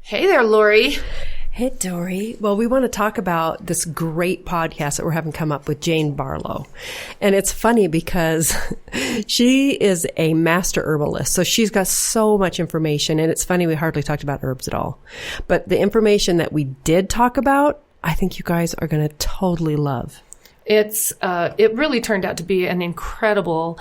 Hey there, Lori. Hey, Dory. Well, we want to talk about this great podcast that we're having come up with Jane Barlow. And it's funny because she is a master herbalist. So she's got so much information. And it's funny, we hardly talked about herbs at all. But the information that we did talk about, I think you guys are going to totally love. It really turned out to be an incredible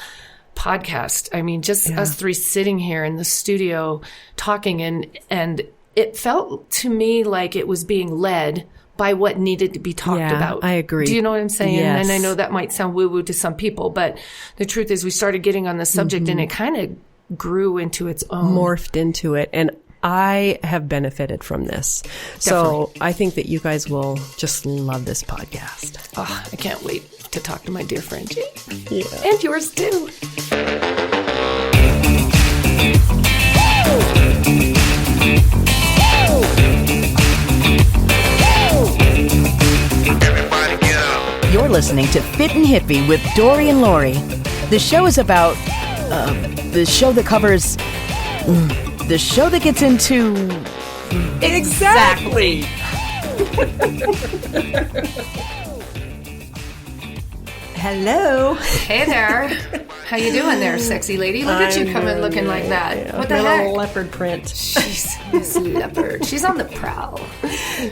podcast. I mean, just us three sitting here in the studio talking and it felt to me like it was being led by what needed to be talked about. I agree. Do you know what I'm saying? Yes. And I know that might sound woo-woo to some people, but the truth is we started getting on the subject and it kind of grew into its own. Morphed into it. And I have benefited from this. Definitely. So I think that you guys will just love this podcast. Oh, I can't wait to talk to my dear friend Jane. Yeah. And yours too. You're listening to Fit and Hippie with Dory and Lori. The show is about the show that covers the show that gets into Exactly. Hello. Hey there. How you doing there, sexy lady? Look at you coming looking like that. Yeah. What the Little heck? leopard print. She's Miss Leopard. She's on the prowl.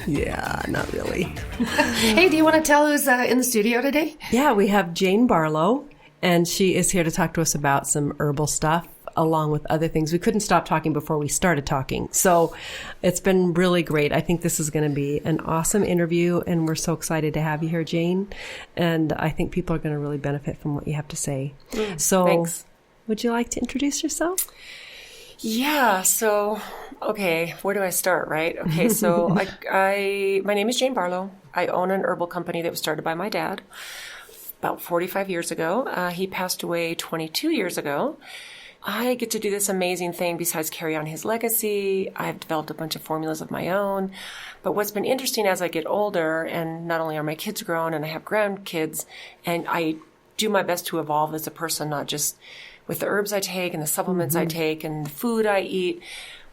Yeah, not really. Hey, do you want to tell who's in the studio today? Yeah, we have Jane Barlow, and she is here to talk to us about some herbal stuff, along with other things. We couldn't stop talking before we started talking. So it's been really great. I think this is going to be an awesome interview, and we're so excited to have you here, Jane. And I think people are going to really benefit from what you have to say. So Thanks. Would you like to introduce yourself? Yeah. So, okay, where do I start, right? Okay. So my name is Jane Barlow. I own an herbal company that was started by my dad about 45 years ago. He passed away 22 years ago. I get to do this amazing thing besides carry on his legacy. I've developed a bunch of formulas of my own. But what's been interesting as I get older, and not only are my kids grown and I have grandkids, and I do my best to evolve as a person, not just with the herbs I take and the supplements I take and the food I eat,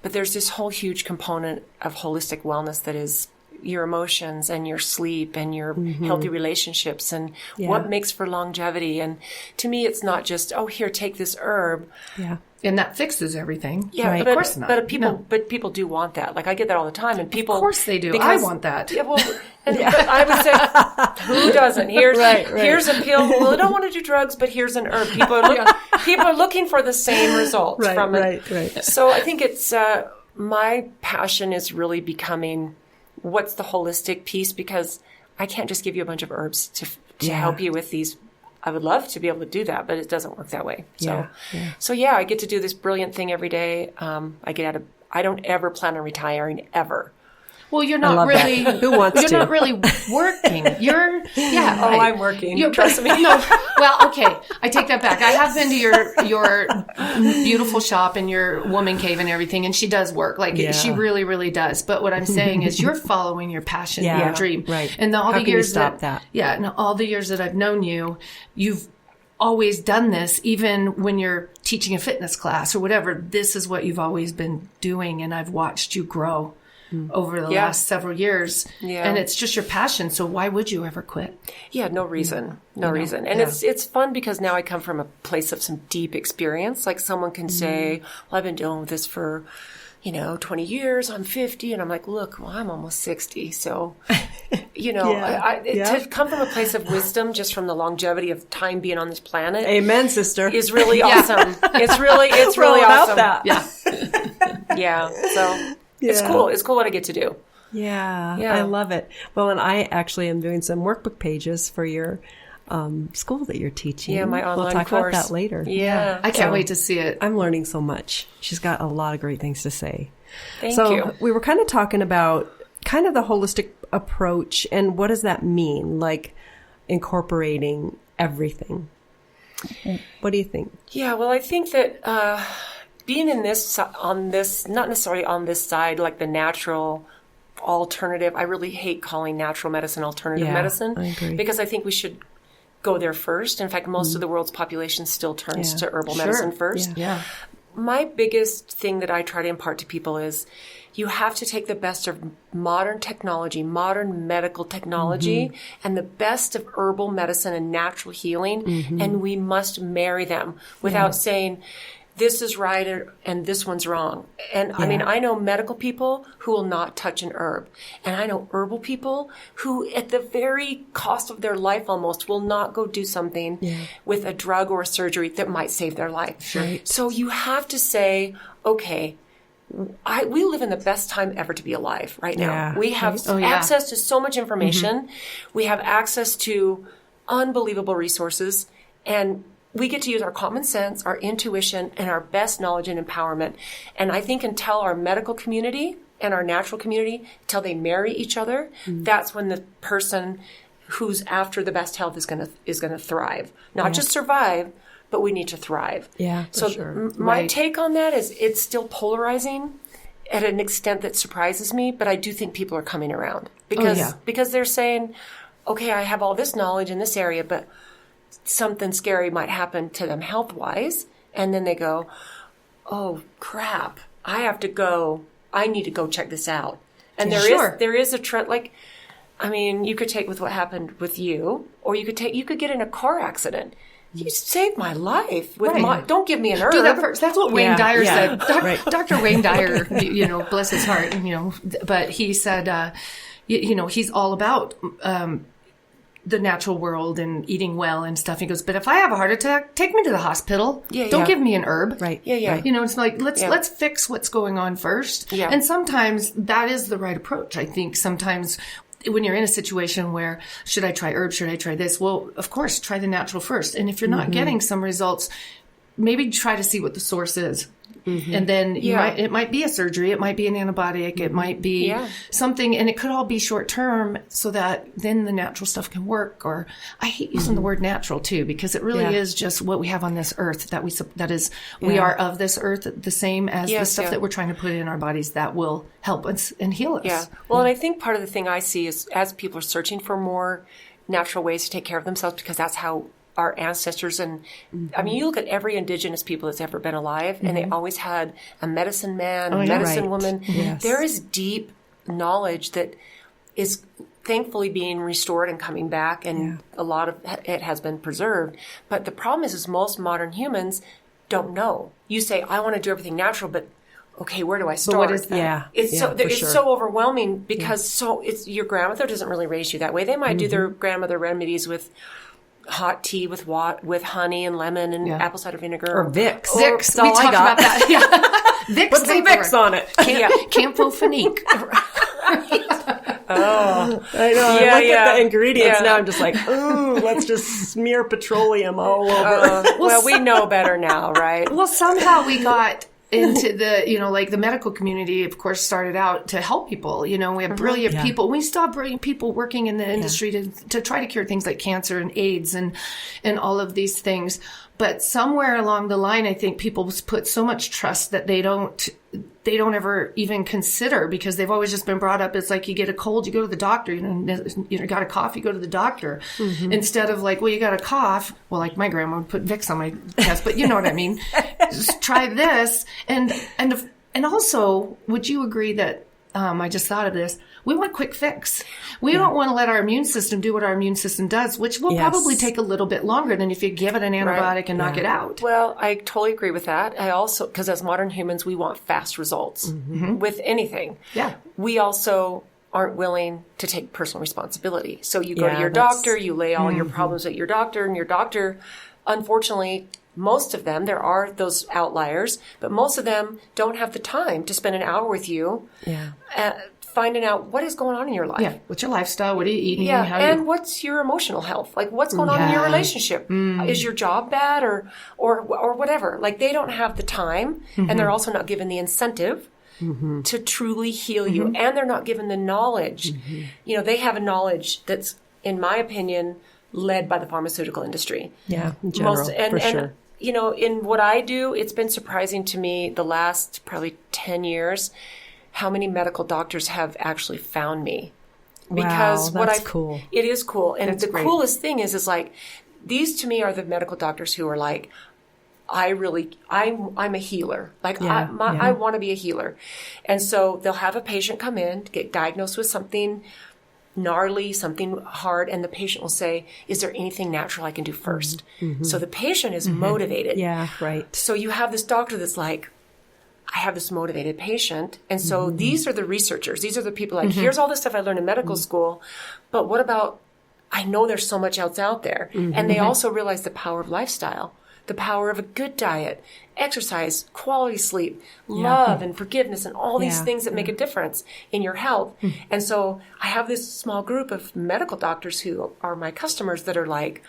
but there's this whole huge component of holistic wellness that is your emotions and your sleep and your healthy relationships and what makes for longevity. And to me, it's not just, oh, here, take this herb. Yeah. And that fixes everything. Yeah, Right. but, Of course not. But people do want that. Like I get that all the time, and people. Of course they do. Because, I want that. Yeah, well, but I would say, who doesn't? Here's a pill. Well, I don't want to do drugs, but here's an herb. People are looking for the same results from it. Right. So I think it's my passion is really becoming what's the holistic piece, because I can't just give you a bunch of herbs to help you with these. I would love to be able to do that, but it doesn't work that way. So I get to do this brilliant thing every day. I don't ever plan on retiring ever. Well, you're not really. Who wants You're to? not really working. You're right. I'm working. Trust me. No. Well, okay. I take that back. I have been to your beautiful shop and your woman cave and everything, and she does work. Like she really, really does. But what I'm saying is, you're following your passion, your dream, right? And all How the can years you stop that? Yeah, and all the years that I've known you, you've always done this, even when you're teaching a fitness class or whatever. This is what you've always been doing, and I've watched you grow over the last several years. Yeah. And it's just your passion. So why would you ever quit? Yeah, no reason. No reason. And it's fun because now I come from a place of some deep experience. Like someone can say, well, I've been dealing with this for, 20 years. I'm 50. And I'm like, look, well, I'm almost 60. So, to come from a place of wisdom, just from the longevity of time being on this planet. Amen, sister. Is really awesome. It's really about awesome. that. Yeah. Yeah. So it's cool. It's cool what I get to do. Yeah, I love it. Well, and I actually am doing some workbook pages for your school that you're teaching. Yeah, my online We'll talk course. about that later. Yeah. I can't wait to see it. I'm learning so much. She's got a lot of great things to say. Thank you. We were kind of talking about kind of the holistic approach, and what does that mean? Like incorporating everything. What do you think? Yeah, well, I think that being not necessarily on this side, like the natural alternative. I really hate calling natural medicine alternative medicine. I agree. Because I think we should go there first. In fact, most of the world's population still turns to herbal medicine first. Yeah. my biggest thing that I try to impart to people is you have to take the best of modern technology, modern medical technology, and the best of herbal medicine and natural healing, and we must marry them without saying, this is right and this one's wrong. And I mean, I know medical people who will not touch an herb. And I know herbal people who, at the very cost of their life almost, will not go do something with a drug or a surgery that might save their life. Right. So you have to say, okay, we live in the best time ever to be alive right now. Yeah. We have access to so much information. We have access to unbelievable resources, and we get to use our common sense, our intuition, and our best knowledge and empowerment. And I think until our medical community and our natural community, until they marry each other, that's when the person who's after the best health is going to thrive. Not just survive, but we need to thrive. Yeah, for so sure. My take on that is it's still polarizing at an extent that surprises me, but I do think people are coming around because they're saying, okay, I have all this knowledge in this area, but something scary might happen to them health-wise, and then they go, oh crap, I need to go check this out. And there is a trend, like, I mean, you could take with what happened with you, or you could get in a car accident. You saved my life with don't give me an herb. Do that first. That's what Wayne Dyer said. Right. Dr. Wayne Dyer, bless his heart, but he said, he's all about, the natural world and eating well and stuff. He goes, but if I have a heart attack, take me to the hospital. Don't give me an herb. Right. Yeah. Right. It's like, let's fix what's going on first. Yeah. And sometimes that is the right approach. I think sometimes when you're in a situation where, should I try herbs? Should I try this? Well, of course, try the natural first. And if you're not getting some results, maybe try to see what the source is. And then it might be a surgery, it might be an antibiotic, it might be something, and it could all be short term so that then the natural stuff can work. Or I hate using the word natural too, because it really is just what we have on this earth we are of this earth, the same as the stuff that we're trying to put in our bodies that will help us and heal us. Yeah. Well, and I think part of the thing I see is as people are searching for more natural ways to take care of themselves, because that's how our ancestors and I mean, you look at every indigenous people that's ever been alive, and they always had a medicine man, medicine woman. Yes. There is deep knowledge that is thankfully being restored and coming back, and a lot of it has been preserved. But the problem is most modern humans don't know. You say, I want to do everything natural, but okay, where do I start? What is that? It's so overwhelming because it's your grandmother doesn't really raise you that way. They might do their grandmother remedies with hot tea with honey and lemon and apple cider vinegar. Or Vicks. Vicks. We talked about that. Yeah. Vicks. Put some Vicks on it. Campho-phenique. Oh, I know. I look at the ingredients now. I'm just like, ooh, let's just smear petroleum all over. Well, we know better now, right? Well, somehow we got into the, like the medical community, of course, started out to help people. We have brilliant people. We still have brilliant people working in the industry to try to cure things like cancer and AIDS and all of these things. But somewhere along the line, I think people put so much trust that they don't ever even consider, because they've always just been brought up as like, you get a cold, you go to the doctor, you got a cough, you go to the doctor, instead of like, well, you got a cough. Well, like my grandma would put Vicks on my chest, but you know what I mean? Just try this. And also, would you agree that, I just thought of this, we want quick fix. We don't want to let our immune system do what our immune system does, which will probably take a little bit longer than if you give it an antibiotic and knock it out. Well, I totally agree with that. I also, because as modern humans, we want fast results with anything. Yeah. We also aren't willing to take personal responsibility. So you go to your doctor, you lay all your problems at your doctor, and your doctor, unfortunately, most of them, there are those outliers, but most of them don't have the time to spend an hour with you finding out what is going on in your life. Yeah. What's your lifestyle? What are you eating? Yeah. And what's your emotional health? Like, what's going on in your relationship? Is your job bad or whatever? Like, they don't have the time, and they're also not given the incentive to truly heal you. And they're not given the knowledge. They have a knowledge that's, in my opinion, led by the pharmaceutical industry. Yeah, in general, for sure. In what I do, it's been surprising to me the last probably 10 years how many medical doctors have actually found me. Because cool. It is cool. And that's the great. coolest thing is like, these to me are the medical doctors who are like, I'm a healer. Like I want to be a healer. And so they'll have a patient come in, get diagnosed with something gnarly, something hard, and the patient will say, is there anything natural I can do first? Mm-hmm. So the patient is motivated. Yeah, right. So you have this doctor that's like, I have this motivated patient. And so these are the researchers. These are the people like, here's all the stuff I learned in medical school, but what about, I know there's so much else out there. And they also realize the power of lifestyle, the power of a good diet, exercise, quality sleep, love and forgiveness, and all these things that make a difference in your health. And so I have this small group of medical doctors who are my customers that are like,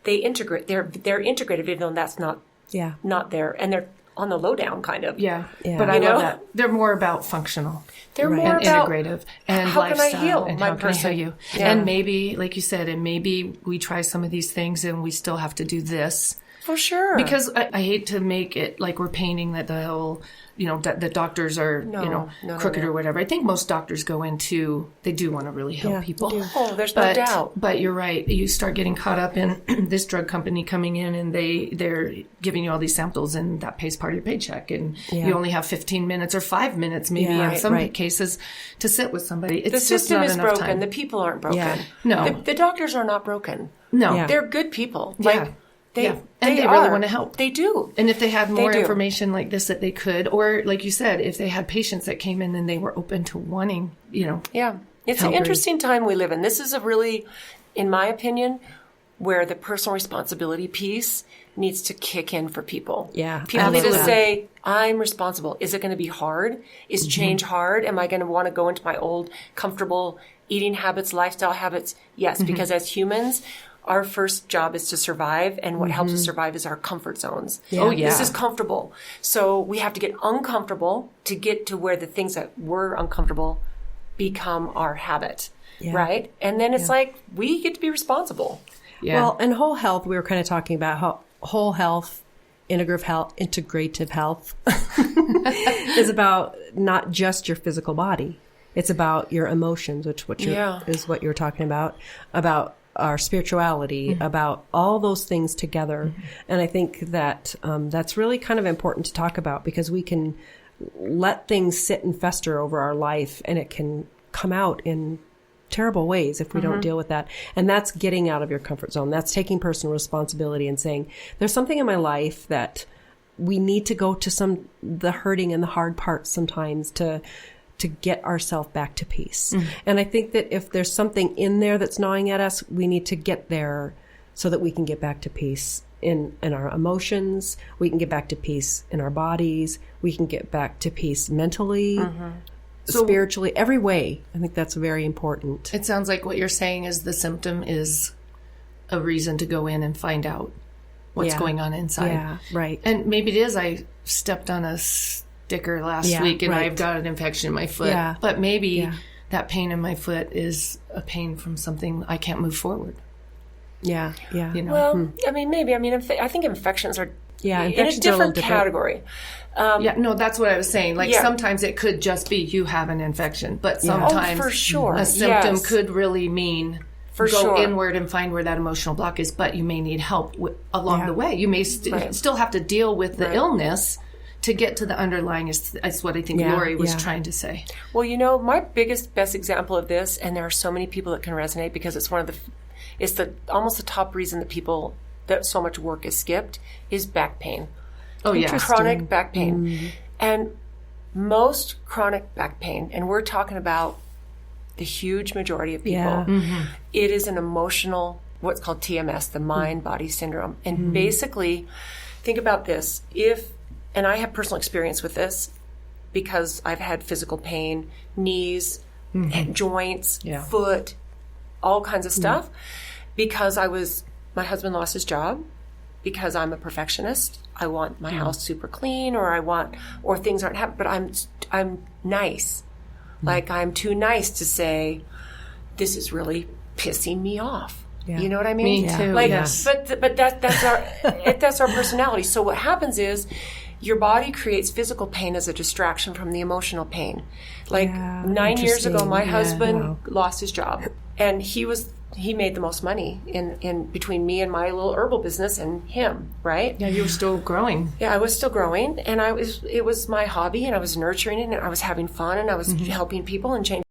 they integrate, they're integrative, even though that's not there. And they're on the lowdown kind of. Yeah. But I love that. They're more about functional. They're more about integrative and how lifestyle. Can I heal and my how person? Can I heal you? Yeah. And maybe, like you said, and maybe we try some of these things and we still have to do this. For sure. Because I hate to make it like we're painting that the whole, the doctors are, crooked or whatever. I think most doctors go into, they do want to really help people. Oh, there's no doubt. But you're right. You start getting caught up in this drug company coming in and they're giving you all these samples and that pays part of your paycheck. And you only have 15 minutes or 5 minutes maybe in some cases to sit with somebody. It's the system is broken. Time. The people aren't broken. Yeah. No. The doctors are not broken. No. Yeah. They're good people. And they really want to help. They do. And if they had more information like this that they could, or like you said, if they had patients that came in and they were open to wanting, Yeah. It's an interesting time we live in. This is a really, in my opinion, where the personal responsibility piece needs to kick in for people. Yeah. People need to say, I'm responsible. Is it going to be hard? Is change hard? Am I going to want to go into my old comfortable eating habits, lifestyle habits? Yes, because as humans, our first job is to survive, and what helps us survive is our comfort zones. Yeah. Oh, yeah. This is comfortable. So we have to get uncomfortable to get to where the things that were uncomfortable become our habit, right? And then it's like, we get to be responsible. Yeah. Well, in whole health, we were kind of talking about how whole health, integrative health is about not just your physical body. It's about your emotions, which is what you're talking about our spirituality, about all those things together. And I think that that's really kind of important to talk about, because we can let things sit and fester over our life, and it can come out in terrible ways if we don't deal with that. And that's getting out of your comfort zone. That's taking personal responsibility and saying, there's something in my life that we need to go to the hurting and the hard parts sometimes to get ourselves back to peace. And I think that if there's something in there that's gnawing at us, we need to get there so that we can get back to peace in our emotions. We can get back to peace in our bodies. We can get back to peace mentally, spiritually, every way. I think that's very important. It sounds like what you're saying is the symptom is a reason to go in and find out what's going on inside. Yeah, right. And maybe it is, I stepped on a sticker last week and I've got an infection in my foot. Yeah. But maybe that pain in my foot is a pain from something I can't move forward. Yeah, yeah. Well, I mean, maybe. I mean, I think infections are in a different different category. That's what I was saying. Like sometimes it could just be you have an infection, but sometimes for sure. a symptom could really mean inward and find where that emotional block is, but you may need help along the way. You may still have to deal with the illness to get to the underlying is what I think Lori was trying to say. Well, my best example of this, and there are so many people that can resonate, because it's almost the top reason that so much work is skipped, is back pain. Oh, yeah. Chronic back pain. And most chronic back pain, and we're talking about the huge majority of people, it is an emotional, what's called TMS, the mind-body syndrome. And basically, think about this. And I have personal experience with this because I've had physical pain, knees, joints, foot, all kinds of stuff, because my husband lost his job, because I'm a perfectionist. I want my house super clean, or things aren't happening, but I'm nice. Like, I'm too nice to say, this is really pissing me off. Yeah. You know what I mean? Me too. Like, yes. But that's our personality. So what happens is, your body creates physical pain as a distraction from the emotional pain. Like 9 years ago, my husband lost his job, and he was he made the most money in between me and my little herbal business and him, right? Yeah, you were still growing. Yeah, I was still growing, and it was my hobby, and I was nurturing it, and I was having fun, and I was helping people and changing